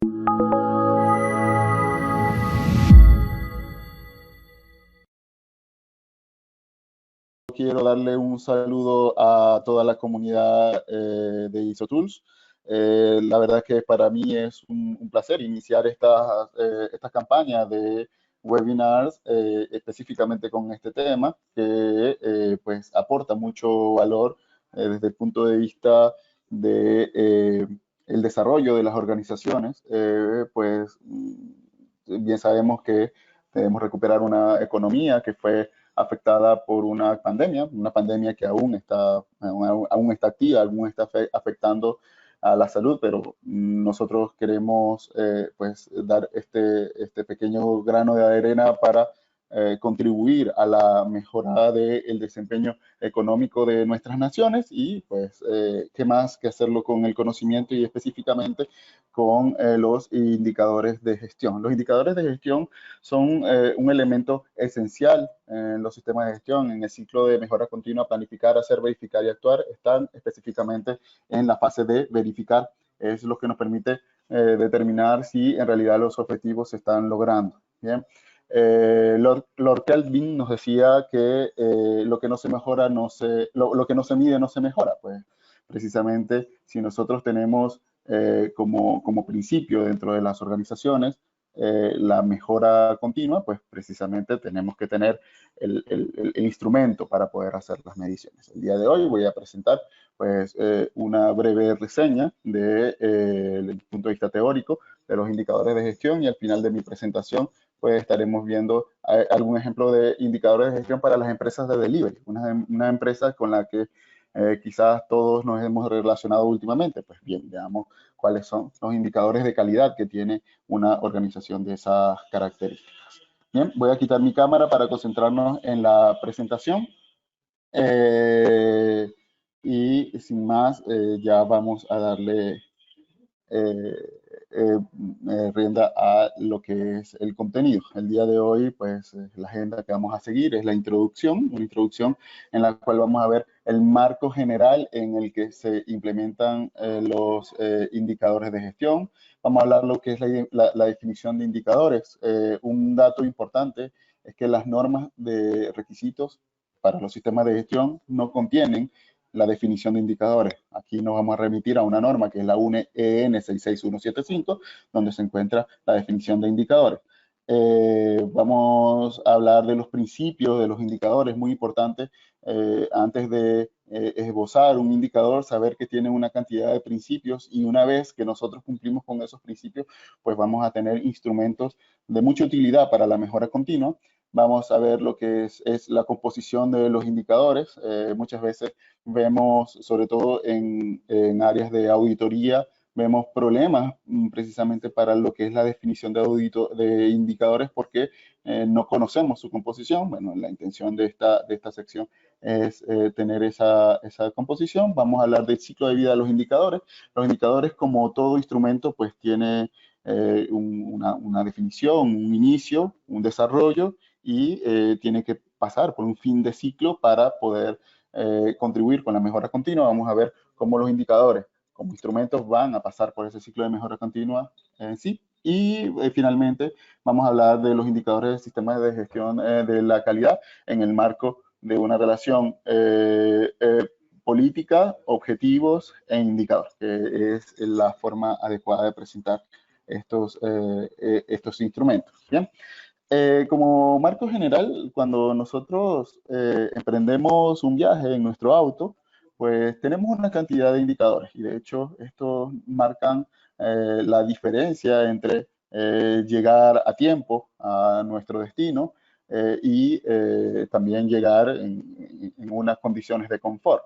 Quiero darle un saludo a toda la comunidad de ISOTools. La verdad que para mí es un placer iniciar esta campaña de webinars específicamente con este tema que pues aporta mucho valor desde el punto de vista de el desarrollo de las organizaciones. Bien sabemos que debemos recuperar una economía que fue afectada por una pandemia que aún está activa, aún está afectando a la salud, pero nosotros queremos pues dar este pequeño grano de arena para contribuir a la mejora del desempeño económico de nuestras naciones y pues qué más que hacerlo con el conocimiento y específicamente con los indicadores de gestión. Los indicadores de gestión son un elemento esencial en los sistemas de gestión, en el ciclo de mejora continua, planificar, hacer, verificar y actuar, están específicamente en la fase de verificar. Es lo que nos permite determinar si en realidad los objetivos se están logrando. Bien. Lord Kelvin nos decía que lo que no se mejora, lo que no se mide no se mejora. Pues precisamente si nosotros tenemos como principio dentro de las organizaciones la mejora continua, pues precisamente tenemos que tener el instrumento para poder hacer las mediciones. El día de hoy voy a presentar pues una breve reseña del punto de vista teórico de los indicadores de gestión y al final de mi presentación pues estaremos viendo algún ejemplo de indicadores de gestión para las empresas de delivery, una empresa con la que quizás todos nos hemos relacionado últimamente. Pues bien, veamos cuáles son los indicadores de calidad que tiene una organización de esas características. Bien, voy a quitar mi cámara para concentrarnos en la presentación. Y sin más, ya vamos a darle eh, eh, rienda a lo que es el contenido. El día de hoy, pues la agenda que vamos a seguir es la introducción, una introducción en la cual vamos a ver el marco general en el que se implementan los indicadores de gestión. Vamos a hablar lo que es la definición de indicadores. Un dato importante es que las normas de requisitos para los sistemas de gestión no contienen la definición de indicadores. Aquí nos vamos a remitir a una norma que es la UNE EN 66175, donde se encuentra la definición de indicadores. Vamos a hablar de los principios de los indicadores, muy importante, antes de esbozar un indicador, saber que tiene una cantidad de principios y una vez que nosotros cumplimos con esos principios, pues vamos a tener instrumentos de mucha utilidad para la mejora continua. Vamos a ver lo que es la composición de los indicadores. Muchas veces vemos, sobre todo en áreas de auditoría, vemos problemas precisamente para lo que es la definición de indicadores porque no conocemos su composición. Bueno, la intención de esta sección es tener esa composición. Vamos a hablar del ciclo de vida de los indicadores. Los indicadores, como todo instrumento, pues tiene una definición, un inicio, un desarrollo y tiene que pasar por un fin de ciclo para poder contribuir con la mejora continua. Vamos a ver cómo los indicadores como instrumentos van a pasar por ese ciclo de mejora continua en sí. Y finalmente vamos a hablar de los indicadores del sistema de gestión de la calidad en el marco de una relación política, objetivos e indicadores, que es la forma adecuada de presentar estos instrumentos. Bien. Como marco general, cuando nosotros emprendemos un viaje en nuestro auto, pues tenemos una cantidad de indicadores y de hecho estos marcan la diferencia entre llegar a tiempo a nuestro destino y también llegar en unas condiciones de confort,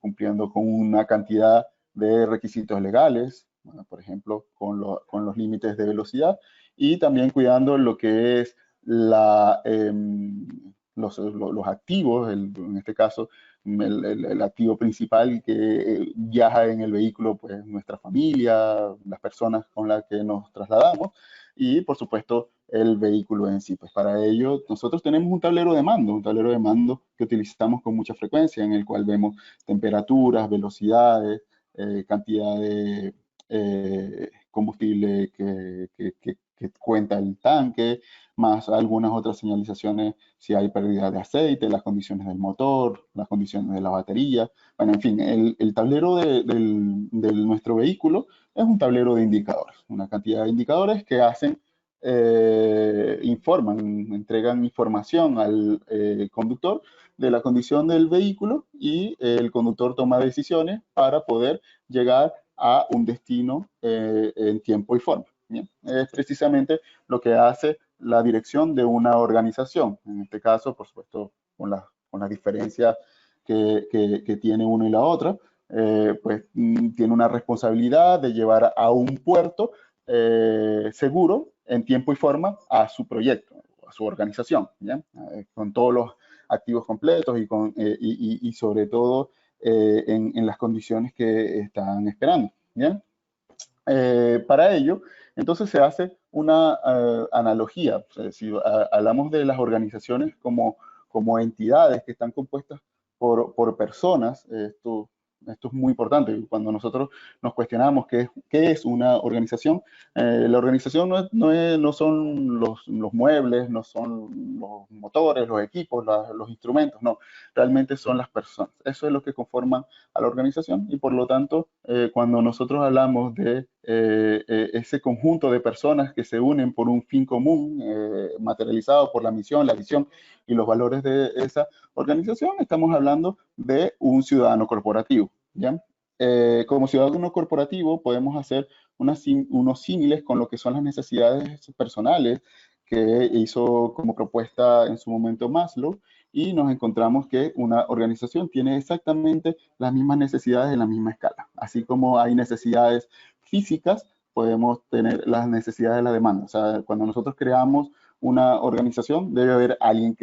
cumpliendo con una cantidad de requisitos legales, bueno, por ejemplo, con los límites de velocidad y también cuidando lo que es los activos, en este caso el activo principal que viaja en el vehículo, pues nuestra familia, las personas con las que nos trasladamos y por supuesto el vehículo en sí. Pues para ello nosotros tenemos un tablero de mando que utilizamos con mucha frecuencia en el cual vemos temperaturas, velocidades, cantidad de combustible que cuenta el tanque, más algunas otras señalizaciones si hay pérdida de aceite, las condiciones del motor, las condiciones de la batería. Bueno, en fin, el tablero de nuestro vehículo es un tablero de indicadores, una cantidad de indicadores que hacen, informan, entregan información al conductor de la condición del vehículo y el conductor toma decisiones para poder llegar a un destino en tiempo y forma. ¿Bien? Es precisamente lo que hace la dirección de una organización, en este caso, por supuesto, con la diferencia que tiene uno y la otra, pues tiene una responsabilidad de llevar a un puerto seguro en tiempo y forma a su proyecto, a su organización, ¿ya? Con todos los activos completos y sobre todo en las condiciones que están esperando, ¿ya? Para ello, entonces se hace una analogía. O sea, si hablamos de las organizaciones como entidades que están compuestas por personas, esto es muy importante. Cuando nosotros nos cuestionamos qué es una organización, la organización no son los muebles, no son los motores, los equipos, los instrumentos, no, realmente son las personas. Eso es lo que conforman a la organización y por lo tanto, cuando nosotros hablamos de ese conjunto de personas que se unen por un fin común, materializado por la misión, la visión y los valores de esa organización, estamos hablando de un ciudadano corporativo, ¿ya? Como ciudadano corporativo podemos hacer unos símiles con lo que son las necesidades personales que hizo como propuesta en su momento Maslow, y nos encontramos que una organización tiene exactamente las mismas necesidades en la misma escala. Así como hay necesidades físicas, podemos tener las necesidades de la demanda. O sea, cuando nosotros creamos una organización, debe haber alguien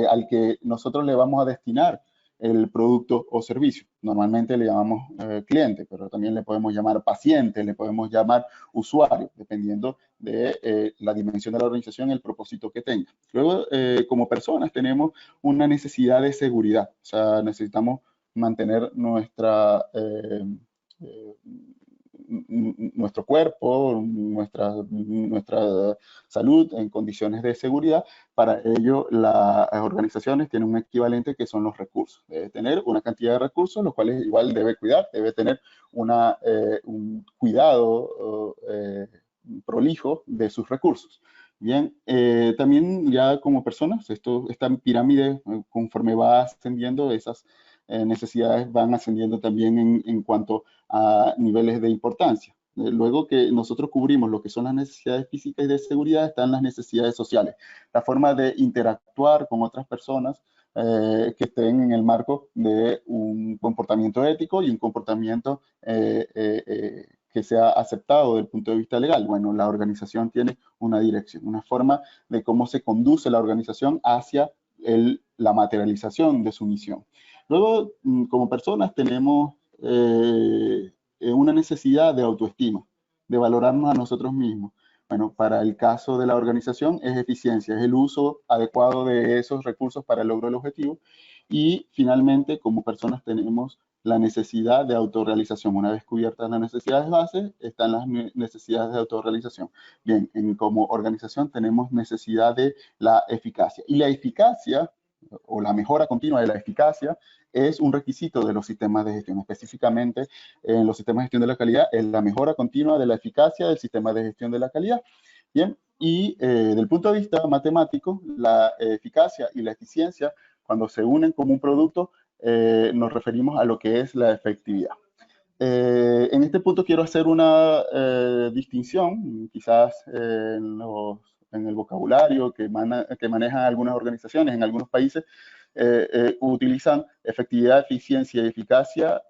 al que nosotros le vamos a destinar el producto o servicio. Normalmente le llamamos cliente, pero también le podemos llamar paciente, le podemos llamar usuario, dependiendo de la dimensión de la organización y el propósito que tenga. Luego, como personas, tenemos una necesidad de seguridad. O sea, necesitamos mantener eh, nuestro cuerpo, nuestra salud en condiciones de seguridad. Para ello, las organizaciones tienen un equivalente que son los recursos. Debe tener una cantidad de recursos, los cuales igual debe cuidar, debe tener un cuidado prolijo de sus recursos. Bien, también ya como personas, esta pirámide, conforme va ascendiendo, esas necesidades van ascendiendo también en cuanto a niveles de importancia. Luego que nosotros cubrimos lo que son las necesidades físicas y de seguridad, están las necesidades sociales, la forma de interactuar con otras personas que estén en el marco de un comportamiento ético y un comportamiento que sea aceptado desde el punto de vista legal. Bueno, la organización tiene una dirección, una forma de cómo se conduce la organización hacia la materialización de su misión. Luego, como personas, tenemos una necesidad de autoestima, de valorarnos a nosotros mismos. Bueno, para el caso de la organización es eficiencia, es el uso adecuado de esos recursos para el logro del objetivo. Y finalmente, como personas tenemos la necesidad de autorrealización. Una vez cubiertas las necesidades base, están las necesidades de autorrealización. Bien, como organización tenemos necesidad de la eficacia. Y la eficacia, o la mejora continua de la eficacia, es un requisito de los sistemas de gestión. Específicamente, en los sistemas de gestión de la calidad, es la mejora continua de la eficacia del sistema de gestión de la calidad. Bien, y del punto de vista matemático, la eficacia y la eficiencia, cuando se unen como un producto, nos referimos a lo que es la efectividad. En este punto quiero hacer una distinción, quizás en el vocabulario que manejan algunas organizaciones en algunos países, utilizan efectividad, eficiencia y eficacia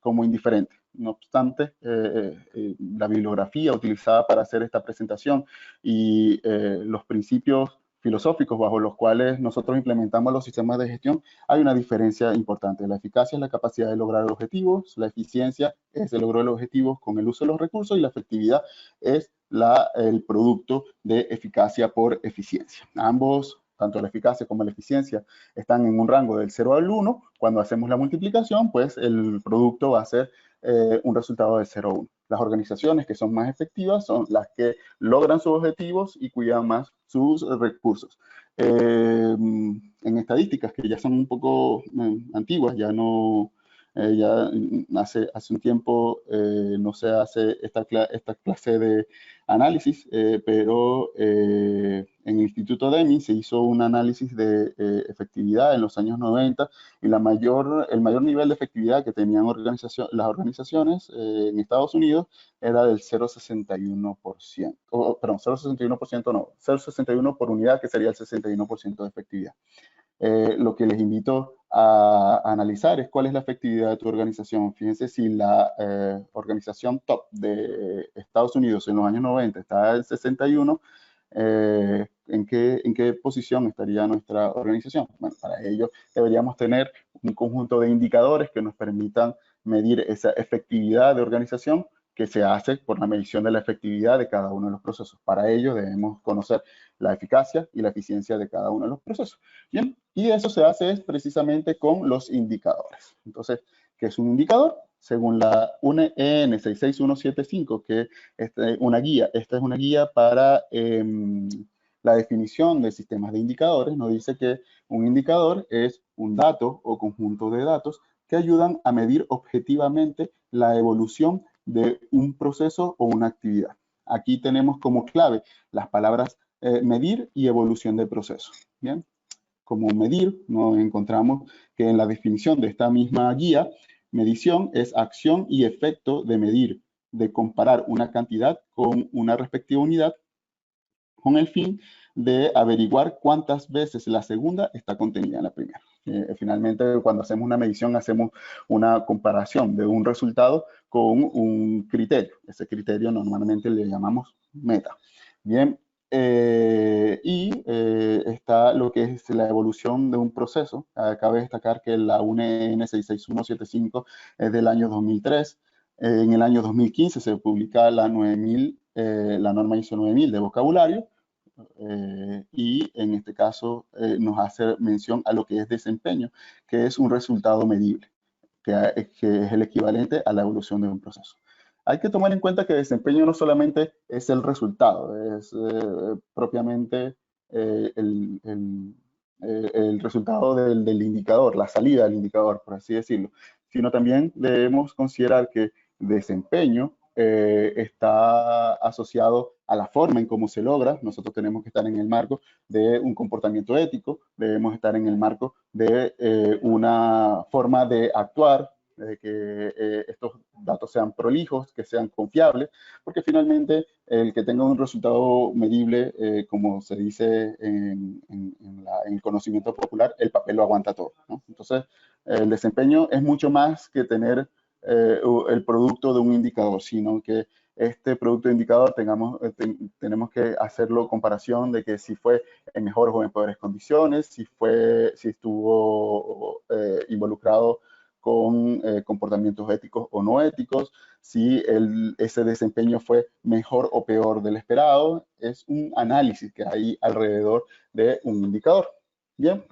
como indiferentes. No obstante, la bibliografía utilizada para hacer esta presentación y los principios filosóficos bajo los cuales nosotros implementamos los sistemas de gestión, hay una diferencia importante. La eficacia es la capacidad de lograr objetivos, la eficiencia es el logro de los objetivos con el uso de los recursos y la efectividad es el producto de eficacia por eficiencia. Ambos, tanto la eficacia como la eficiencia, están en un rango del 0 al 1. Cuando hacemos la multiplicación, pues el producto va a ser un resultado de 0 a 1. Las organizaciones que son más efectivas son las que logran sus objetivos y cuidan más sus recursos. En estadísticas que ya son un poco antiguas, ya no, ya hace un tiempo no se hace esta clase de análisis, pero en el Instituto DEMI se hizo un análisis de efectividad en los años 90 y el mayor nivel de efectividad que tenían las organizaciones en Estados Unidos era del 0,61%, perdón, 0,61% no, 0,61 por unidad, que sería el 61% de efectividad. Lo que les invito a analizar es cuál es la efectividad de tu organización. Fíjense si la organización top de Estados Unidos en los años 90 está en 61, ¿en qué posición estaría nuestra organización? Bueno, para ello deberíamos tener un conjunto de indicadores que nos permitan medir esa efectividad de organización que se hace por la medición de la efectividad de cada uno de los procesos. Para ello debemos conocer la eficacia y la eficiencia de cada uno de los procesos. Bien, y eso se hace precisamente con los indicadores. Entonces, ¿qué es un indicador? Según la EN 66175, que es una guía, esta es una guía para la definición de sistemas de indicadores, nos dice que un indicador es un dato o conjunto de datos que ayudan a medir objetivamente la evolución de un proceso o una actividad. Aquí tenemos como clave las palabras medir y evolución de proceso. Bien, como medir, nos encontramos que en la definición de esta misma guía, medición es acción y efecto de medir, de comparar una cantidad con una respectiva unidad con el fin de averiguar cuántas veces la segunda está contenida en la primera. Finalmente, cuando hacemos una medición, hacemos una comparación de un resultado con un criterio. Ese criterio normalmente le llamamos meta. Bien, está lo que es la evolución de un proceso. Cabe destacar que la UNE 66175 es del año 2003. En el año 2015 se publica la norma ISO 9000 de vocabulario, y en este caso nos hace mención a lo que es desempeño, que es un resultado medible, que es el equivalente a la evolución de un proceso. Hay que tomar en cuenta que desempeño no solamente es el resultado, es propiamente el resultado del indicador, la salida del indicador, por así decirlo, sino también debemos considerar que desempeño está asociado a la forma en cómo se logra. Nosotros tenemos que estar en el marco de un comportamiento ético, debemos estar en el marco de una forma de actuar, de que estos datos sean prolijos, que sean confiables, porque finalmente el que tenga un resultado medible, como se dice en el conocimiento popular, el papel lo aguanta todo, ¿no? Entonces, el desempeño es mucho más que tener el producto de un indicador, sino que este producto de indicador tenemos que hacerlo comparación de que si fue en mejores o en peores condiciones, si estuvo involucrado con comportamientos éticos o no éticos, si ese desempeño fue mejor o peor del esperado. Es un análisis que hay alrededor de un indicador. Bien.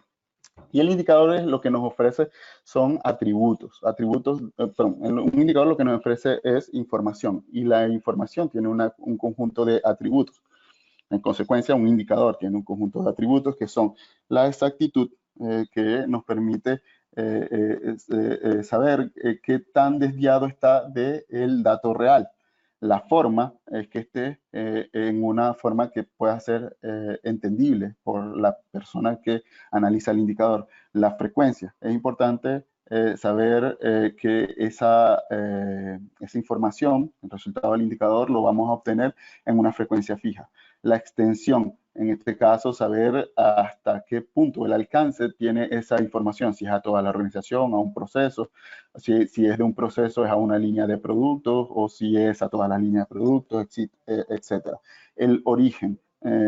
Y el indicador es lo que nos ofrece son perdón, un indicador lo que nos ofrece es información, y la información tiene un conjunto de atributos. En consecuencia, un indicador tiene un conjunto de atributos que son la exactitud, que nos permite saber qué tan desviado está del dato real. La forma es que esté en una forma que pueda ser entendible por la persona que analiza el indicador. La frecuencia. Es importante saber que esa información, el resultado del indicador, lo vamos a obtener en una frecuencia fija. La extensión, en este caso, saber hasta qué punto el alcance tiene esa información, si es a toda la organización, a un proceso, si es de un proceso es a una línea de productos, o si es a todas las líneas de productos, etc. El origen,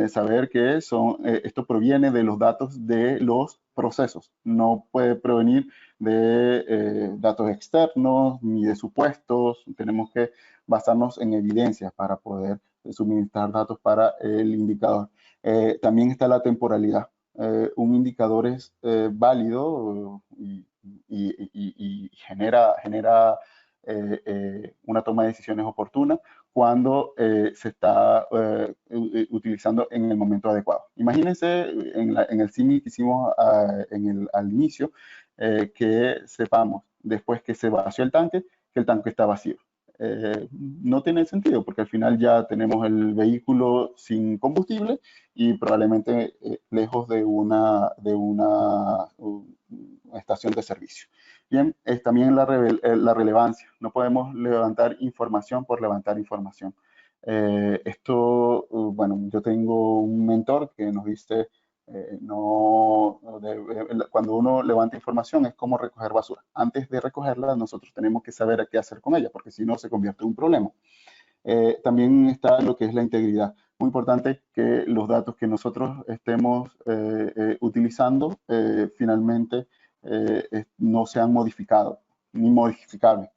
saber que esto proviene de los datos de los procesos, no puede provenir de datos externos ni de supuestos. Tenemos que basarnos en evidencias para poder suministrar datos para el indicador. También está la temporalidad. Un indicador es válido y genera una toma de decisiones oportuna cuando se está utilizando en el momento adecuado. Imagínense en el símil que hicimos al inicio, que sepamos después que se vació el tanque, que el tanque está vacío. No tiene sentido porque al final ya tenemos el vehículo sin combustible y probablemente lejos de una estación de servicio. Bien, es también la relevancia. No podemos levantar información por levantar información. Bueno, yo tengo un mentor que nos dice, cuando uno levanta información es como recoger basura. Antes de recogerla, nosotros tenemos que saber qué hacer con ella, porque si no se convierte en un problema. También está lo que es la integridad. Muy importante que los datos que nosotros estemos utilizando finalmente no sean modificados ni modificables,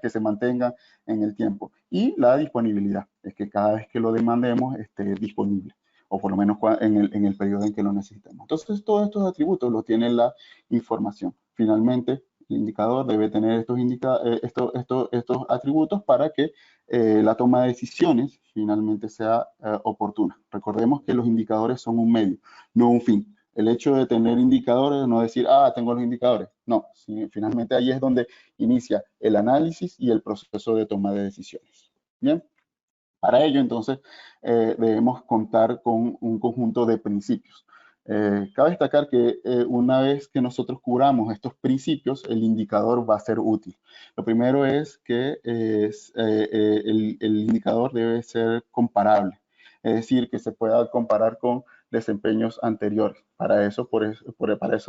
que se mantengan en el tiempo. Y la disponibilidad, es que cada vez que lo demandemos esté disponible, o por lo menos en el periodo en que lo necesitemos. Entonces, todos estos atributos los tiene la información. Finalmente, el indicador debe tener estos atributos para que la toma de decisiones finalmente sea oportuna. Recordemos que los indicadores son un medio, no un fin. El hecho de tener indicadores, no decir, tengo los indicadores. No, sí, finalmente ahí es donde inicia el análisis y el proceso de toma de decisiones. Bien, para ello entonces debemos contar con un conjunto de principios. Cabe destacar que una vez que nosotros cubramos estos principios, el indicador va a ser útil. Lo primero es que el indicador debe ser comparable, es decir, que se pueda comparar con desempeños anteriores. Para eso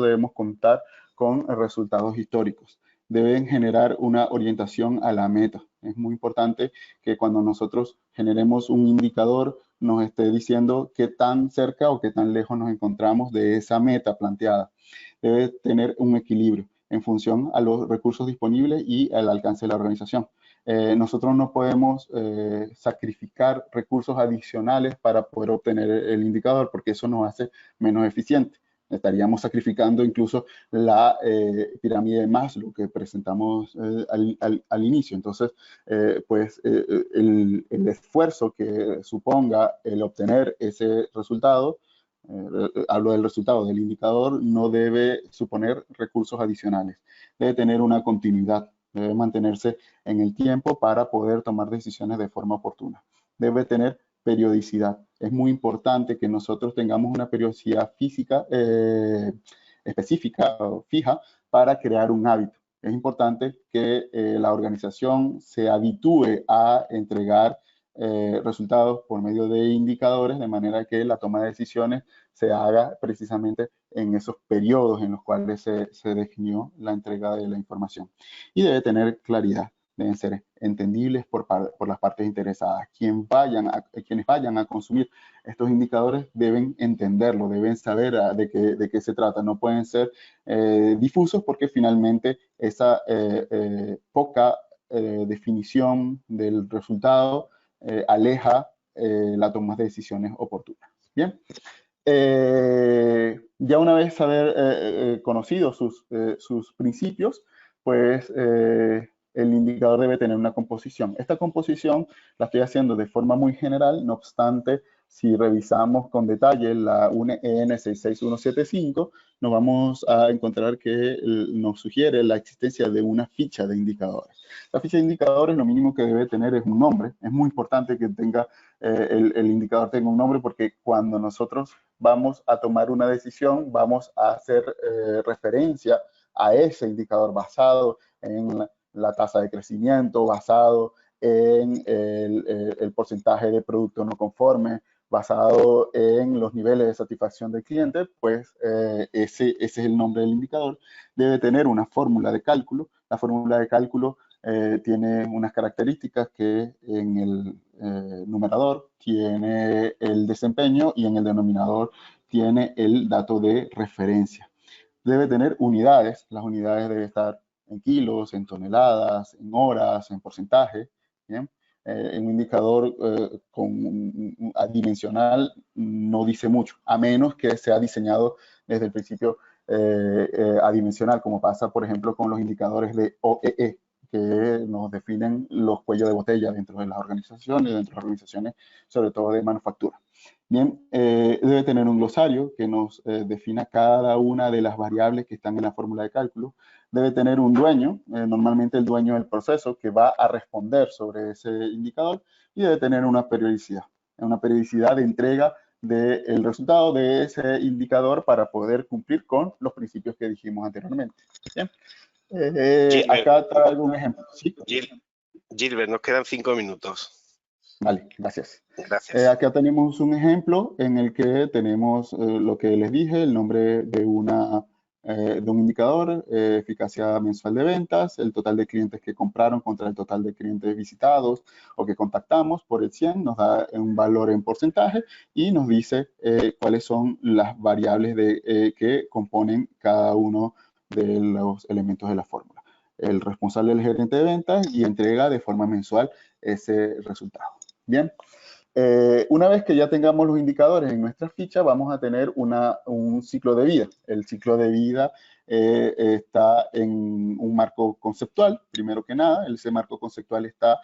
debemos contar con resultados históricos. Deben generar una orientación a la meta. Es muy importante que cuando nosotros generemos un indicador nos esté diciendo qué tan cerca o qué tan lejos nos encontramos de esa meta planteada. Debe tener un equilibrio en función a los recursos disponibles y al alcance de la organización. Nosotros no podemos sacrificar recursos adicionales para poder obtener el indicador porque eso nos hace menos eficiente. Estaríamos sacrificando incluso la pirámide de Maslow que presentamos al inicio. Entonces, el esfuerzo que suponga el obtener ese resultado, hablo del resultado del indicador, no debe suponer recursos adicionales. Debe tener una continuidad, debe mantenerse en el tiempo para poder tomar decisiones de forma oportuna. Debe tener periodicidad. Es muy importante que nosotros tengamos una periodicidad física específica o fija para crear un hábito. Es importante que la organización se habitúe a entregar resultados por medio de indicadores, de manera que la toma de decisiones se haga precisamente en esos periodos en los cuales se definió la entrega de la información. Y debe tener claridad, deben ser entendibles por las partes interesadas. Quienes vayan a consumir estos indicadores deben entenderlo, deben saber de qué se trata. No pueden ser difusos porque finalmente esa poca definición del resultado aleja la toma de decisiones oportunas. Bien. Ya una vez haber conocido sus principios, pues el indicador debe tener una composición. Esta composición la estoy haciendo de forma muy general, no obstante, si revisamos con detalle la EN 66175, nos vamos a encontrar que nos sugiere la existencia de una ficha de indicadores. La ficha de indicadores lo mínimo que debe tener es un nombre. Es muy importante que tenga el indicador tenga un nombre porque cuando nosotros vamos a tomar una decisión, vamos a hacer referencia a ese indicador basado en la tasa de crecimiento, basado en el porcentaje de producto no conforme, basado en los niveles de satisfacción del cliente, pues ese es el nombre del indicador. Debe tener una fórmula de cálculo. La fórmula de cálculo tiene unas características que en el numerador tiene el desempeño y en el denominador tiene el dato de referencia. Debe tener unidades. Las unidades deben estar en kilos, en toneladas, en horas, en porcentaje. ¿Bien? Un indicador adimensional no dice mucho, a menos que sea diseñado desde el principio adimensional, como pasa, por ejemplo, con los indicadores de OEE, que nos definen los cuellos de botella dentro de las organizaciones, sobre todo de manufactura. Bien, debe tener un glosario que nos defina cada una de las variables que están en la fórmula de cálculo. Debe tener un dueño, normalmente el dueño del proceso, que va a responder sobre ese indicador, y debe tener una periodicidad de entrega del resultado de ese indicador para poder cumplir con los principios que dijimos anteriormente. Bien. Gilbert, Acá traigo un ejemplo. ¿Sí? Gilbert, nos quedan 5 minutos. Vale, gracias. Gracias. Acá tenemos un ejemplo en el que tenemos lo que les dije, el nombre de un indicador, eficacia mensual de ventas, el total de clientes que compraron contra el total de clientes visitados o que contactamos por el 100, nos da un valor en porcentaje y nos dice cuáles son las variables que componen cada uno de los elementos de la fórmula. El responsable del gerente de ventas y entrega de forma mensual ese resultado. Bien, una vez que ya tengamos los indicadores en nuestra ficha, vamos a tener un ciclo de vida. El ciclo de vida está en un marco conceptual, primero que nada. Ese marco conceptual está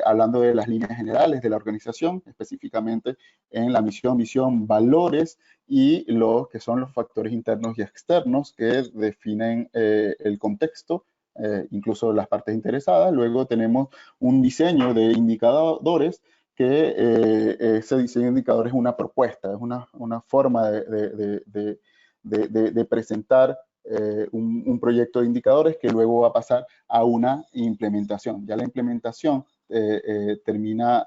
hablando de las líneas generales de la organización, específicamente en la misión, visión, valores y lo que son los factores internos y externos que definen el contexto, incluso las partes interesadas. Luego tenemos un diseño de indicadores que ese diseño de indicadores es una propuesta, es una forma de presentar un proyecto de indicadores que luego va a pasar a una implementación. Ya la implementación termina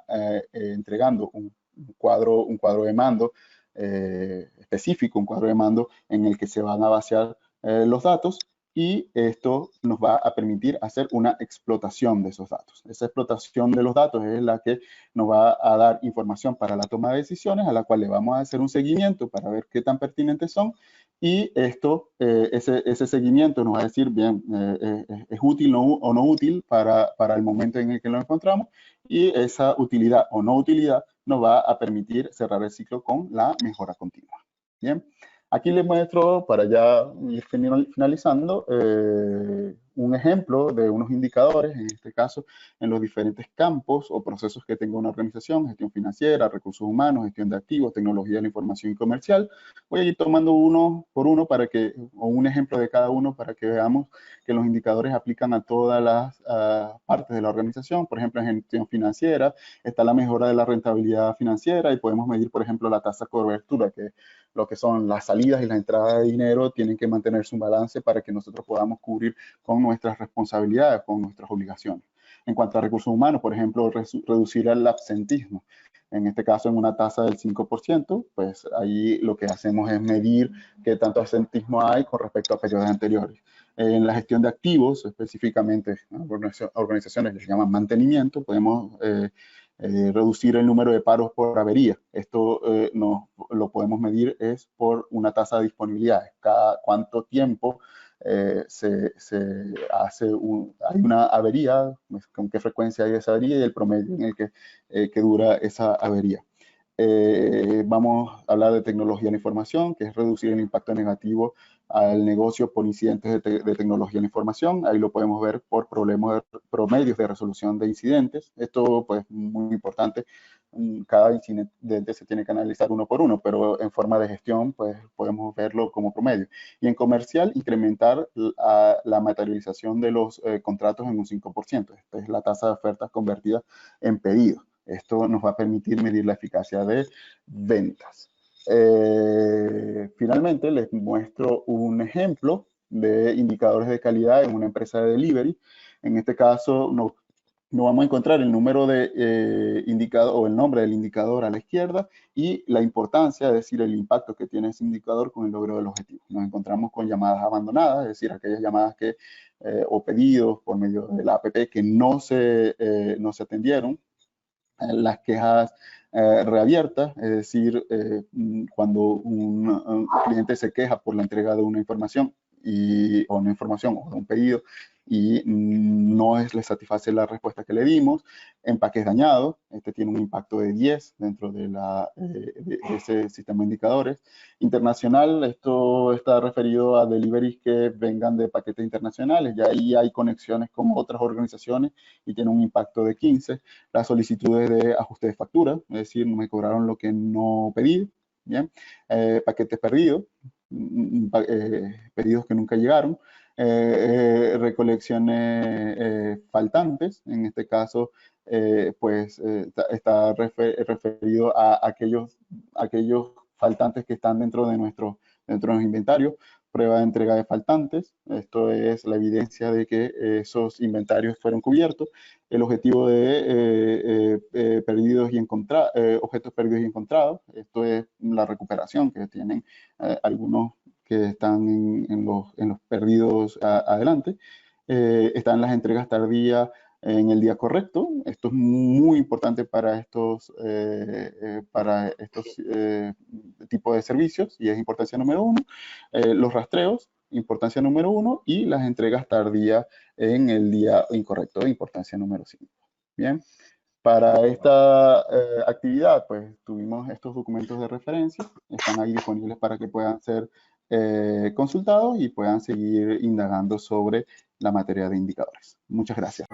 entregando un cuadro de mando específico, un cuadro de mando en el que se van a vaciar los datos, y esto nos va a permitir hacer una explotación de esos datos. Esa explotación de los datos es la que nos va a dar información para la toma de decisiones, a la cual le vamos a hacer un seguimiento para ver qué tan pertinentes son, y ese seguimiento nos va a decir, bien, es útil o no útil para el momento en el que lo encontramos, y esa utilidad o no utilidad nos va a permitir cerrar el ciclo con la mejora continua. Bien. Aquí les muestro, para ya ir finalizando, un ejemplo de unos indicadores, en este caso, en los diferentes campos o procesos que tenga una organización: gestión financiera, recursos humanos, gestión de activos, tecnología de la información y comercial. Voy a ir tomando uno por uno o un ejemplo de cada uno para que veamos que los indicadores aplican a todas las partes de la organización. Por ejemplo, en gestión financiera está la mejora de la rentabilidad financiera y podemos medir, por ejemplo, la tasa de cobertura, que lo que son las salidas y las entradas de dinero tienen que mantenerse un balance para que nosotros podamos cubrir con nuestras responsabilidades, con nuestras obligaciones. En cuanto a recursos humanos, por ejemplo, reducir el absentismo. En este caso, en una tasa del 5%, pues ahí lo que hacemos es medir qué tanto absentismo hay con respecto a periodos anteriores. En la gestión de activos, específicamente, organizaciones que se llaman mantenimiento, podemos reducir el número de paros por avería. Esto lo podemos medir es por una tasa de disponibilidad, cada cuánto tiempo se hace hay una avería, con qué frecuencia hay esa avería y el promedio en el que dura esa avería. Vamos a hablar de tecnología de la información, que es reducir el impacto negativo al negocio por incidentes de tecnología de la información. Ahí lo podemos ver por promedios de resolución de incidentes. Esto, pues, muy importante. Cada incidente se tiene que analizar uno por uno, pero en forma de gestión, pues, podemos verlo como promedio. Y en comercial, incrementar la materialización de los contratos en un 5%. Esta es la tasa de ofertas convertida en pedidos. Esto nos va a permitir medir la eficacia de ventas. Finalmente, les muestro un ejemplo de indicadores de calidad en una empresa de delivery. En este caso, no vamos a encontrar el número de indicador o el nombre del indicador a la izquierda y la importancia, es decir, el impacto que tiene ese indicador con el logro del objetivo. Nos encontramos con llamadas abandonadas, es decir, aquellas llamadas o pedidos por medio de la app que no se atendieron. Las quejas reabiertas, es decir, cuando un cliente se queja por la entrega de una información o de un pedido y no les satisface la respuesta que le dimos. Empaques dañados, este tiene un impacto de 10 dentro de ese sistema de indicadores. Internacional, esto está referido a deliveries que vengan de paquetes internacionales, ya ahí hay conexiones con otras organizaciones y tiene un impacto de 15. Las solicitudes de ajuste de factura, es decir, me cobraron lo que no pedí, ¿bien? Paquetes perdidos, pedidos que nunca llegaron, recolecciones faltantes, en este caso, está referido a aquellos faltantes que están dentro de nuestros inventarios. Prueba de entrega de faltantes, esto es la evidencia de que esos inventarios fueron cubiertos. El objetivo de objetos perdidos y encontrados, esto es la recuperación que tienen algunos que están en los perdidos adelante. Están las entregas tardías en el día correcto. Esto es muy importante para estos tipos de servicios y es importancia número 1. Los rastreos, importancia número 1, y las entregas tardías en el día incorrecto, importancia número 5. Bien. Para esta actividad, pues tuvimos estos documentos de referencia, están ahí disponibles para que puedan ser consultados y puedan seguir indagando sobre la materia de indicadores. Muchas gracias.